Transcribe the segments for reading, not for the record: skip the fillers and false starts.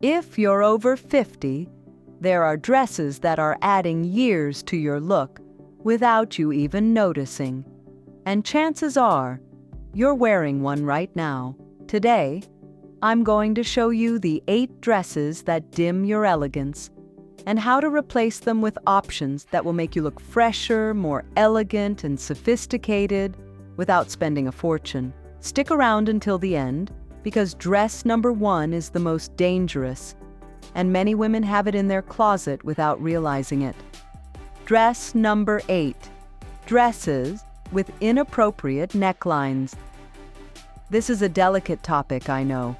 If you're over 50, there are dresses that are adding years to your look without you even noticing. And chances are, you're wearing one right now. Today, I'm going to show you the 8 dresses that dim your elegance and how to replace them with options that will make you look fresher, more elegant, and sophisticated without spending a fortune. Stick around until the end, because dress number 1 is the most dangerous, and many women have it in their closet without realizing it. Dress number 8. Dresses with inappropriate necklines. This is a delicate topic, I know,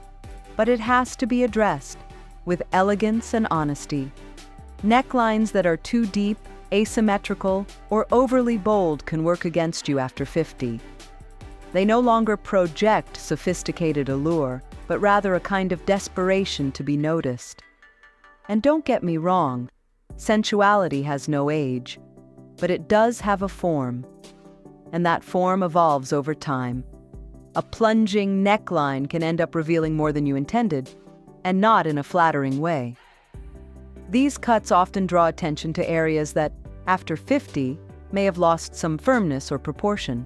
but it has to be addressed with elegance and honesty. Necklines that are too deep, asymmetrical, or overly bold can work against you after 50. They no longer project sophisticated allure, but rather a kind of desperation to be noticed. And don't get me wrong, sensuality has no age, but it does have a form, and that form evolves over time. A plunging neckline can end up revealing more than you intended, and not in a flattering way. These cuts often draw attention to areas that, after 50, may have lost some firmness or proportion.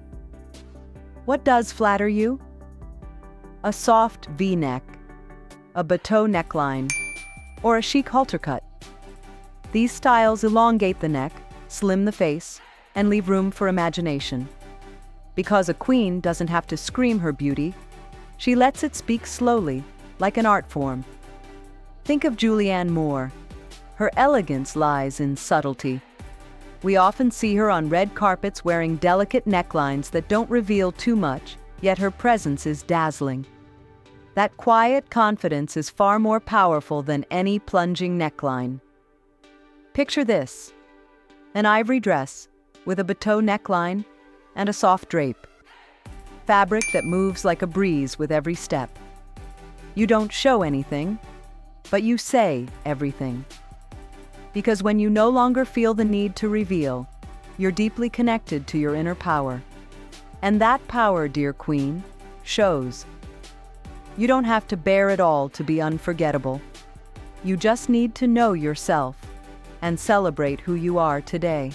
What does flatter you? A soft V-neck, a bateau neckline, or a chic halter cut. These styles elongate the neck, slim the face, and leave room for imagination. Because a queen doesn't have to scream her beauty, she lets it speak slowly, like an art form. Think of Julianne Moore. Her elegance lies in subtlety. We often see her on red carpets wearing delicate necklines that don't reveal too much, yet her presence is dazzling. That quiet confidence is far more powerful than any plunging neckline. Picture this: an ivory dress with a bateau neckline and a soft drape. Fabric that moves like a breeze with every step. You don't show anything, but you say everything. Because when you no longer feel the need to reveal, you're deeply connected to your inner power. And that power, dear queen, shows. You don't have to bear it all to be unforgettable. You just need to know yourself and celebrate who you are today.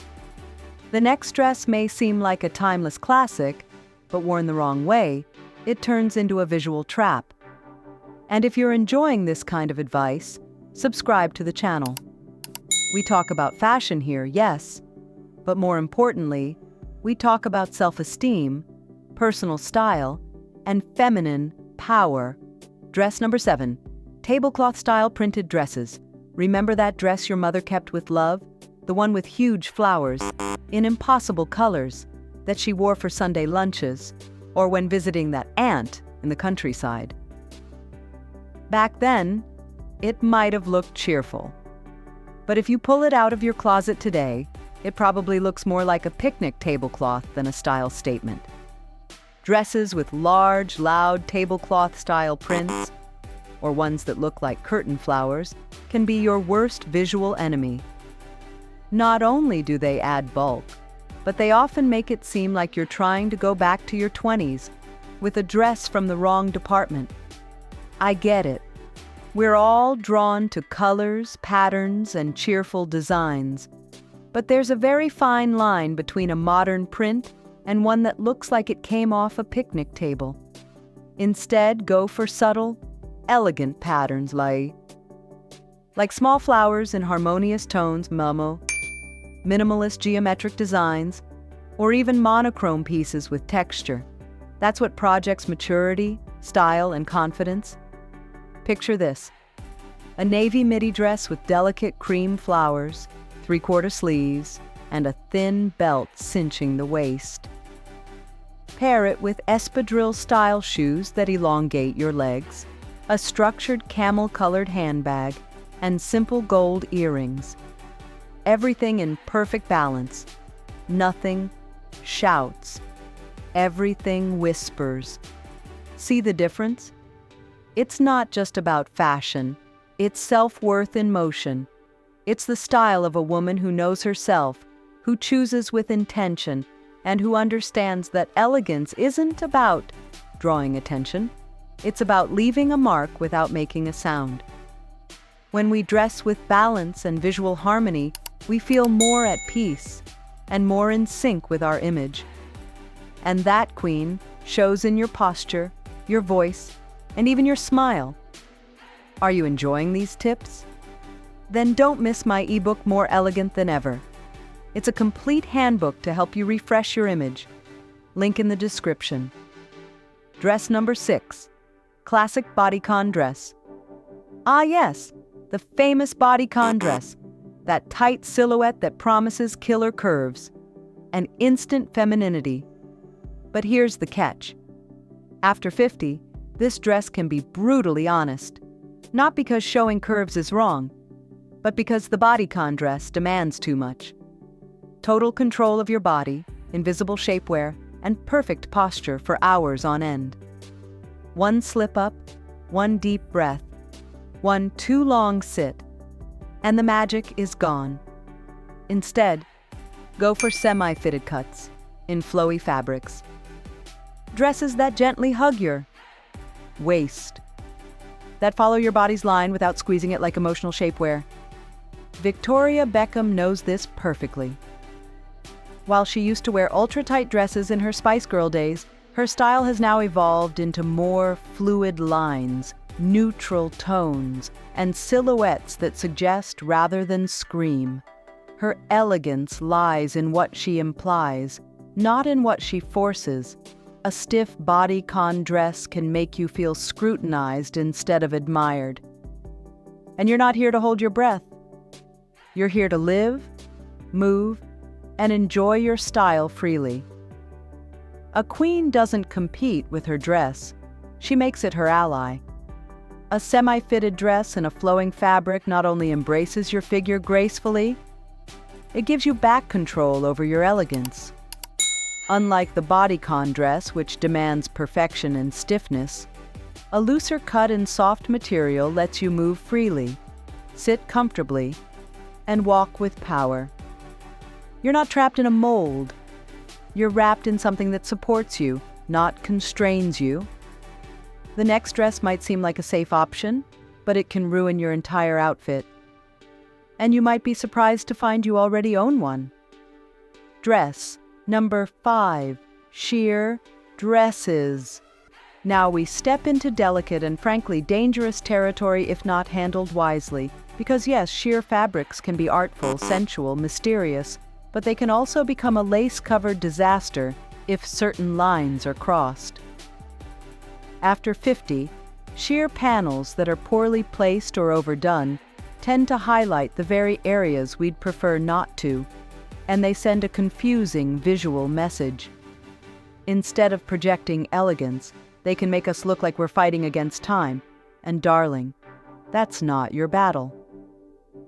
The next dress may seem like a timeless classic, but worn the wrong way, it turns into a visual trap. And if you're enjoying this kind of advice, subscribe to the channel. We talk about fashion here, yes, but more importantly, we talk about self-esteem, personal style, and feminine power. Dress number 7, tablecloth-style printed dresses. Remember that dress your mother kept with love? The one with huge flowers, in impossible colors, that she wore for Sunday lunches, or when visiting that aunt in the countryside. Back then, it might have looked cheerful. But if you pull it out of your closet today, it probably looks more like a picnic tablecloth than a style statement. Dresses with large, loud tablecloth-style prints, or ones that look like curtain flowers, can be your worst visual enemy. Not only do they add bulk, but they often make it seem like you're trying to go back to your 20s with a dress from the wrong department. I get it. We're all drawn to colors, patterns, and cheerful designs. But there's a very fine line between a modern print and one that looks like it came off a picnic table. Instead, go for subtle, elegant patterns like small flowers in harmonious tones, minimalist geometric designs, or even monochrome pieces with texture. That's what projects maturity, style, and confidence. Picture this: a navy midi dress with delicate cream flowers, 3/4 sleeves, and a thin belt cinching the waist. Pair it with espadrille-style shoes that elongate your legs, a structured camel-colored handbag, and simple gold earrings. Everything in perfect balance. Nothing shouts. Everything whispers. See the difference? It's not just about fashion. It's self-worth in motion. It's the style of a woman who knows herself, who chooses with intention, and who understands that elegance isn't about drawing attention. It's about leaving a mark without making a sound. When we dress with balance and visual harmony, we feel more at peace and more in sync with our image. And that, Queen, shows in your posture, your voice, and even your smile. Are you enjoying these tips? Then don't miss my ebook, More Elegant Than Ever. It's a complete handbook to help you refresh your image. Link in the description. Dress number 6, classic bodycon dress. Ah yes, the famous bodycon dress, that tight silhouette that promises killer curves and instant femininity. But here's the catch. After 50, this dress can be brutally honest. Not because showing curves is wrong, but because the bodycon dress demands too much. Total control of your body, invisible shapewear, and perfect posture for hours on end. One slip up, one deep breath, one too long sit, and the magic is gone. Instead, go for semi-fitted cuts in flowy fabrics. Dresses that gently hug your waist, that follow your body's line without squeezing it like emotional shapewear. Victoria Beckham knows this perfectly. While she used to wear ultra-tight dresses in her Spice Girl days, her style has now evolved into more fluid lines, neutral tones, and silhouettes that suggest rather than scream. Her elegance lies in what she implies, not in what she forces. A stiff bodycon dress can make you feel scrutinized instead of admired. And you're not here to hold your breath. You're here to live, move, and enjoy your style freely. A queen doesn't compete with her dress. She makes it her ally. A semi-fitted dress in a flowing fabric not only embraces your figure gracefully, it gives you back control over your elegance. Unlike the bodycon dress, which demands perfection and stiffness, a looser cut and soft material lets you move freely, sit comfortably, and walk with power. You're not trapped in a mold. You're wrapped in something that supports you, not constrains you. The next dress might seem like a safe option, but it can ruin your entire outfit. And you might be surprised to find you already own one. Dress number 5, sheer dresses. Now we step into delicate and frankly dangerous territory if not handled wisely. Because yes, sheer fabrics can be artful, sensual, mysterious, but they can also become a lace-covered disaster if certain lines are crossed. After 50, sheer panels that are poorly placed or overdone tend to highlight the very areas we'd prefer not to, and they send a confusing visual message. Instead of projecting elegance, they can make us look like we're fighting against time, and darling, that's not your battle.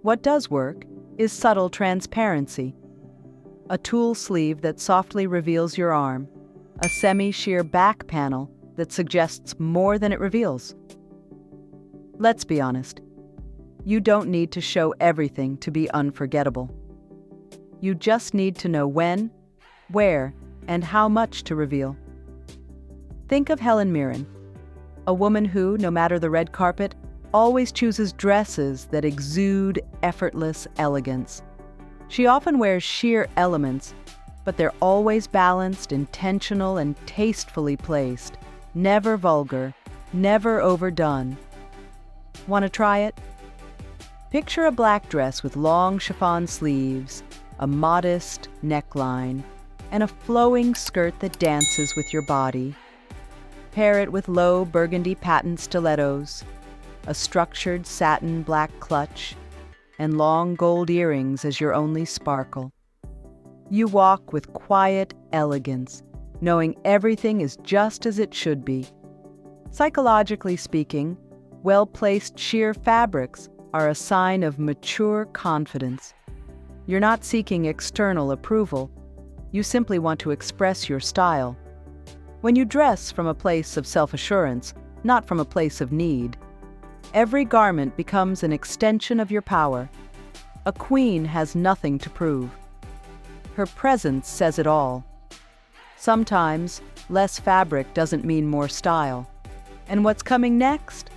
What does work is subtle transparency. A tulle sleeve that softly reveals your arm, a semi-sheer back panel that suggests more than it reveals. Let's be honest, you don't need to show everything to be unforgettable. You just need to know when, where, and how much to reveal. Think of Helen Mirren, a woman who, no matter the red carpet, always chooses dresses that exude effortless elegance. She often wears sheer elements, but they're always balanced, intentional, and tastefully placed. Never vulgar, never overdone. Want to try it? Picture a black dress with long chiffon sleeves, a modest neckline, and a flowing skirt that dances with your body. Pair it with low burgundy patent stilettos, a structured satin black clutch, and long gold earrings as your only sparkle. You walk with quiet elegance, knowing everything is just as it should be. Psychologically speaking, well-placed sheer fabrics are a sign of mature confidence. You're not seeking external approval. You simply want to express your style. When you dress from a place of self-assurance, not from a place of need, every garment becomes an extension of your power. A queen has nothing to prove. Her presence says it all. Sometimes, less fabric doesn't mean more style. And what's coming next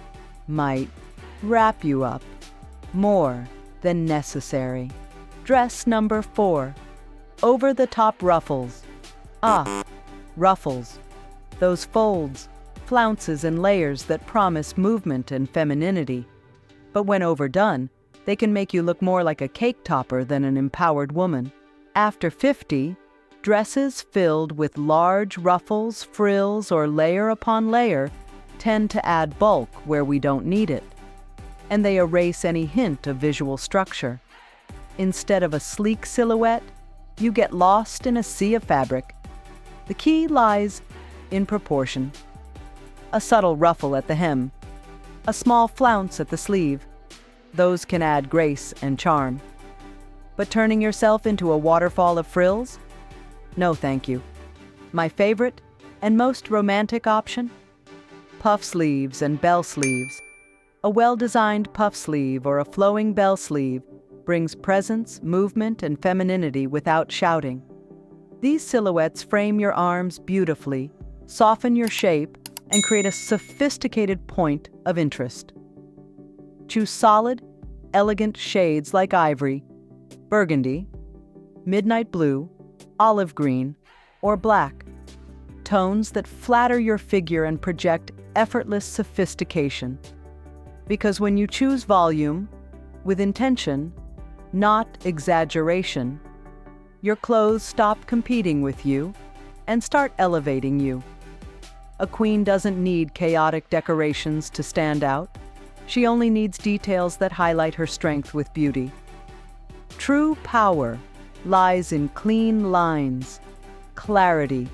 might wrap you up. more than necessary. Dress number 4. Over-the-top ruffles. Ruffles. Those folds, flounces, and layers that promise movement and femininity. But when overdone, they can make you look more like a cake topper than an empowered woman. After 50, dresses filled with large ruffles, frills, or layer upon layer tend to add bulk where we don't need it, and they erase any hint of visual structure. Instead of a sleek silhouette, you get lost in a sea of fabric. The key lies in proportion. A subtle ruffle at the hem, a small flounce at the sleeve. Those can add grace and charm. But turning yourself into a waterfall of frills? No, thank you. My favorite and most romantic option? Puff sleeves and bell sleeves. A well-designed puff sleeve or a flowing bell sleeve brings presence, movement, and femininity without shouting. These silhouettes frame your arms beautifully, soften your shape, and create a sophisticated point of interest. Choose solid, elegant shades like ivory, burgundy, midnight blue, olive green, or black. Tones that flatter your figure and project effortless sophistication. Because when you choose volume with intention, not exaggeration, your clothes stop competing with you and start elevating you. A queen doesn't need chaotic decorations to stand out. She only needs details that highlight her strength with beauty. True power lies in clean lines, clarity,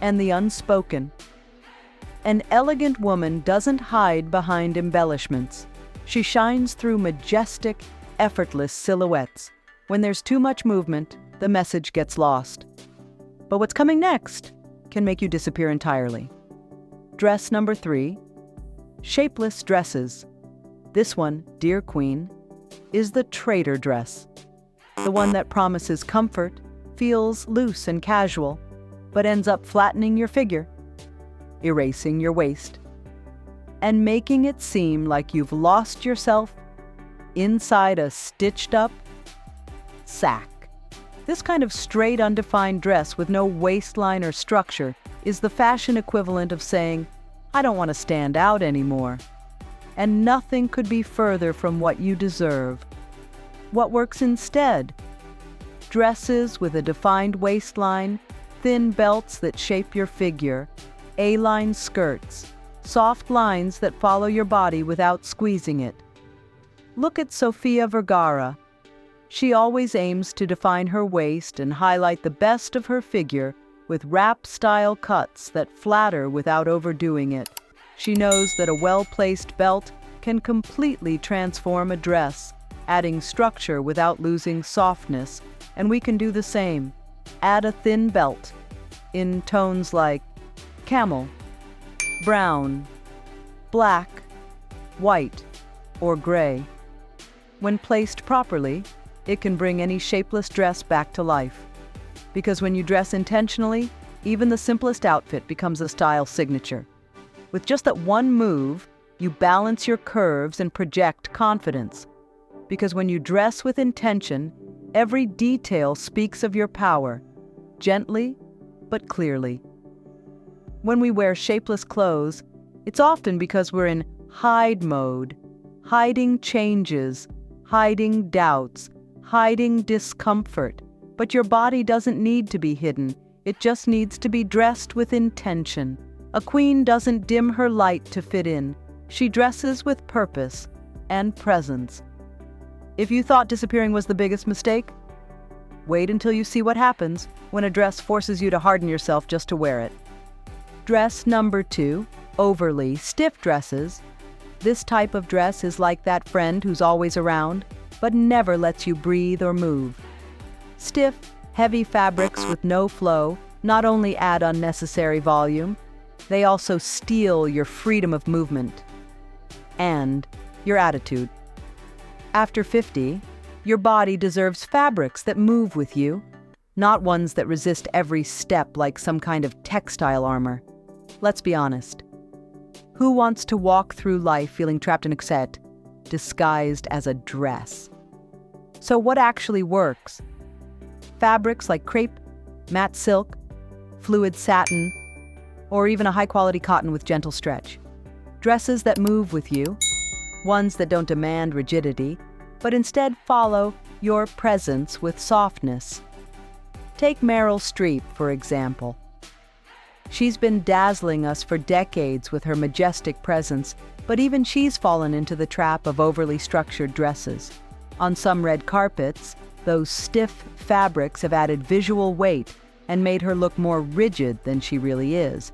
and the unspoken. An elegant woman doesn't hide behind embellishments. She shines through majestic, effortless silhouettes. When there's too much movement, the message gets lost. But what's coming next can make you disappear entirely. Dress number 3, shapeless dresses. This one, dear queen, is the trader dress. The one that promises comfort, feels loose and casual, but ends up flattening your figure, erasing your waist, and making it seem like you've lost yourself inside a stitched-up sack. This kind of straight, undefined dress with no waistline or structure is the fashion equivalent of saying, "I don't want to stand out anymore." And nothing could be further from what you deserve. What works instead? Dresses with a defined waistline, thin belts that shape your figure, A-line skirts, soft lines that follow your body without squeezing it. Look at Sofia Vergara. She always aims to define her waist and highlight the best of her figure with wrap-style cuts that flatter without overdoing it. She knows that a well-placed belt can completely transform a dress, adding structure without losing softness, and we can do the same. Add a thin belt in tones like camel, brown, black, white, or gray. When placed properly, it can bring any shapeless dress back to life. Because when you dress intentionally, even the simplest outfit becomes a style signature. With just that one move, you balance your curves and project confidence. Because when you dress with intention, every detail speaks of your power, gently but clearly. When we wear shapeless clothes, it's often because we're in hide mode, hiding changes, hiding doubts, hiding discomfort. But your body doesn't need to be hidden. It just needs to be dressed with intention. A queen doesn't dim her light to fit in. She dresses with purpose and presence. If you thought disappearing was the biggest mistake, wait until you see what happens when a dress forces you to harden yourself just to wear it. Dress number 2, overly stiff dresses. This type of dress is like that friend who's always around, but never lets you breathe or move. Stiff, heavy fabrics with no flow not only add unnecessary volume, they also steal your freedom of movement and your attitude. After 50, your body deserves fabrics that move with you, not ones that resist every step like some kind of textile armor. Let's be honest. Who wants to walk through life feeling trapped in a corset? disguised as a dress. So what actually works? Fabrics like crepe, matte silk, fluid satin, or even a high-quality cotton with gentle stretch. Dresses that move with you, ones that don't demand rigidity, but instead follow your presence with softness. Take Meryl Streep, for example. She's been dazzling us for decades with her majestic presence, but even she's fallen into the trap of overly structured dresses. On some red carpets, those stiff fabrics have added visual weight and made her look more rigid than she really is.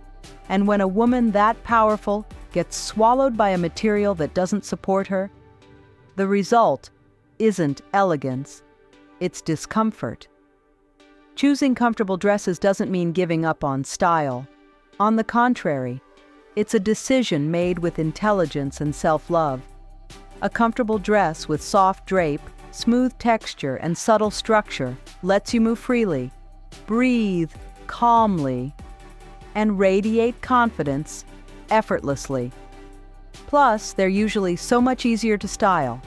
And when a woman that powerful gets swallowed by a material that doesn't support her, the result isn't elegance, it's discomfort. Choosing comfortable dresses doesn't mean giving up on style. On the contrary, it's a decision made with intelligence and self-love. A comfortable dress with soft drape, smooth texture, and subtle structure lets you move freely, breathe calmly, and radiate confidence effortlessly. Plus, they're usually so much easier to style.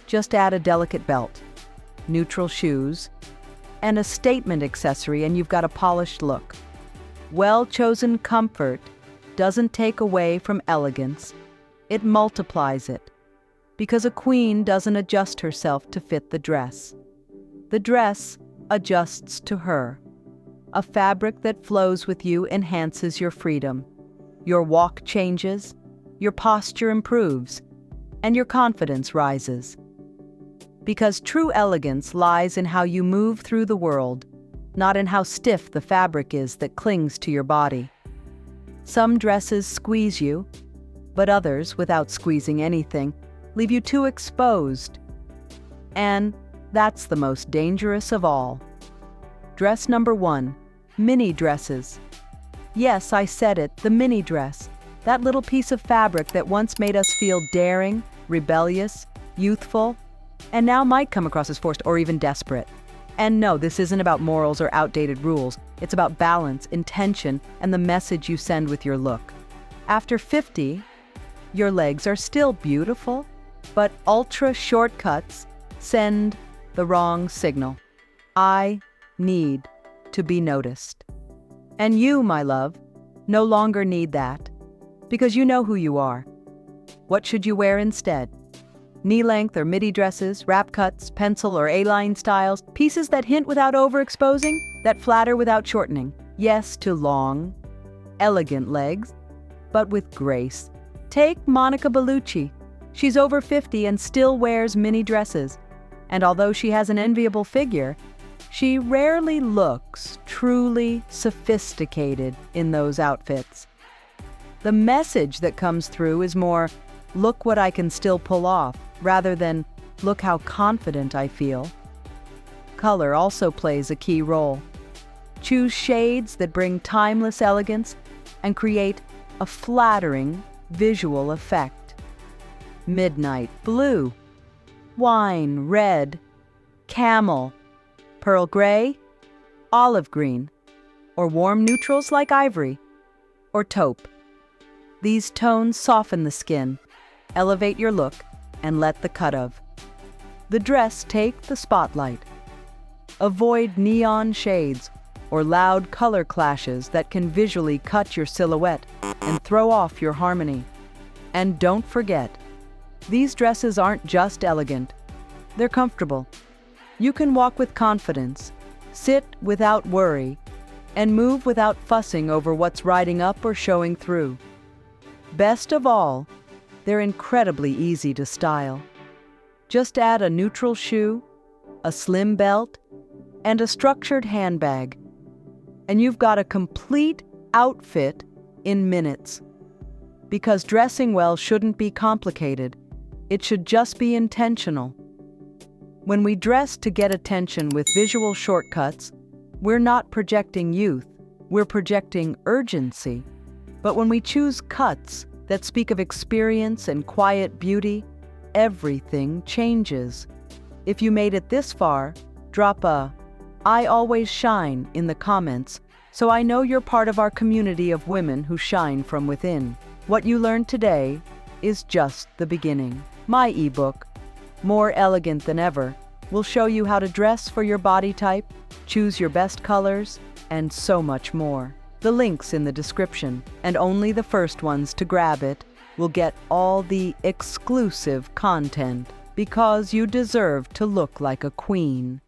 Just add a delicate belt, neutral shoes, and a statement accessory and you've got a polished look. Well-chosen comfort doesn't take away from elegance, it multiplies it. Because a queen doesn't adjust herself to fit the dress. The dress adjusts to her. A fabric that flows with you enhances your freedom. Your walk changes, your posture improves, and your confidence rises. Because true elegance lies in how you move through the world, not in how stiff the fabric is that clings to your body. Some dresses squeeze you, but others, without squeezing anything, leave you too exposed. And that's the most dangerous of all. Dress number 1, mini dresses. Yes, I said it, the mini dress. That little piece of fabric that once made us feel daring, rebellious, youthful, and now might come across as forced or even desperate. And no, this isn't about morals or outdated rules. It's about balance, intention, and the message you send with your look. After 50, your legs are still beautiful, but ultra shortcuts send the wrong signal. I need to be noticed. And you, my love, no longer need that, because you know who you are. What should you wear instead? Knee-length or midi dresses, wrap cuts, pencil or A-line styles, pieces that hint without overexposing, that flatter without shortening. Yes to long, elegant legs, but with grace. Take Monica Bellucci. She's over 50 and still wears mini dresses. And although she has an enviable figure, she rarely looks truly sophisticated in those outfits. The message that comes through is more, look what I can still pull off, rather than, look how confident I feel. Color also plays a key role. Choose shades that bring timeless elegance and create a flattering visual effect. Midnight blue, wine red, camel, pearl gray, olive green, or warm neutrals like ivory, or taupe. These tones soften the skin, elevate your look, and let the cut of the dress take the spotlight. Avoid neon shades or loud color clashes that can visually cut your silhouette and throw off your harmony. And don't forget, these dresses aren't just elegant, they're comfortable. You can walk with confidence, sit without worry, and move without fussing over what's riding up or showing through. Best of all, they're incredibly easy to style. Just add a neutral shoe, a slim belt, and a structured handbag, and you've got a complete outfit in minutes. Because dressing well shouldn't be complicated. It should just be intentional. When we dress to get attention with visual shortcuts, we're not projecting youth, we're projecting urgency. But when we choose cuts that speak of experience and quiet beauty, everything changes. If you made it this far, drop a "I always shine" in the comments, so I know you're part of our community of women who shine from within. What you learned today is just the beginning. My ebook, More Elegant Than Ever, will show you how to dress for your body type, choose your best colors, and so much more. The link's in the description, and only the first ones to grab it will get all the exclusive content, because you deserve to look like a queen.